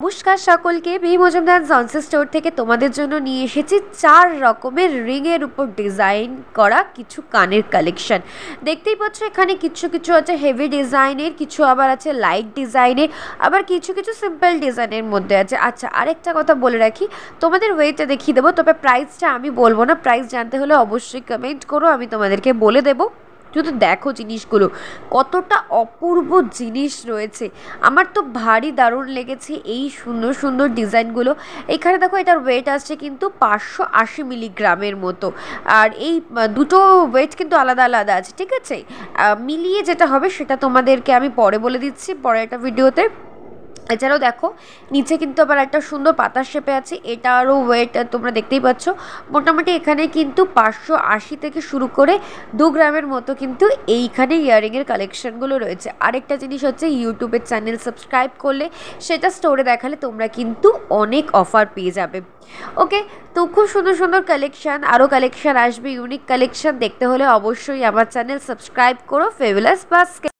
নমস্কার সকলকে, B Majumdar Johnson store থেকে তোমাদের জন্য নিয়ে এসেছি 4 রকমের রিংয়ের উপর ডিজাইন করা কিছু কানের কালেকশন। দেখতেই পাচ্ছ এখানে কিছু কিছু আছে হেভি ডিজাইনের, কিছু আবার আছে লাইট ডিজাইনের, আবার কিছু কিছু সিম্পল ডিজাইনের মধ্যে আছে। আচ্ছা, আরেকটা কথা বলে রাখি, তোমাদের ওয়েটটা দেখিয়ে দেবো, তবে প্রাইসটা আমি বলবো না। প্রাইস জানতে হলে অবশ্যই কমেন্ট করো, আমি তোমাদেরকে বলে দেবো। শুধু দেখো জিনিসগুলো কতটা অপূর্ব জিনিস রয়েছে, আমার তো ভারী দারুণ লেগেছে এই সুন্দর সুন্দর ডিজাইনগুলো। এখানে দেখো এটার ওয়েট আসছে কিন্তু 580 মিলিগ্রামের মতো, আর এই দুটো ওয়েট কিন্তু আলাদা আলাদা আছে, ঠিক আছে? মিলিয়ে যেটা হবে সেটা তোমাদেরকে আমি পরে বলে দিচ্ছি, পরে একটা ভিডিওতে। এছাড়াও দেখো নিচে কিন্তু আবার একটা সুন্দর পাতার শেপে আছে, এটারও ওয়েট তোমরা দেখতেই পাচ্ছ। মোটামুটি এখানে কিন্তু 580 থেকে শুরু করে 2 গ্রামের মতো কিন্তু এইখানে ইয়াররিংয়ের কালেকশনগুলো রয়েছে। আরেকটা জিনিস হচ্ছে, ইউটিউবের চ্যানেল সাবস্ক্রাইব করলে সেটা স্টোরে দেখালে তোমরা কিন্তু অনেক অফার পেয়ে যাবে। ওকে, তো খুব সুন্দর সুন্দর কালেকশান, আরও কালেকশান আসবে, ইউনিক কালেকশান দেখতে হলে অবশ্যই আমার চ্যানেল সাবস্ক্রাইব করো। Fabulous basket.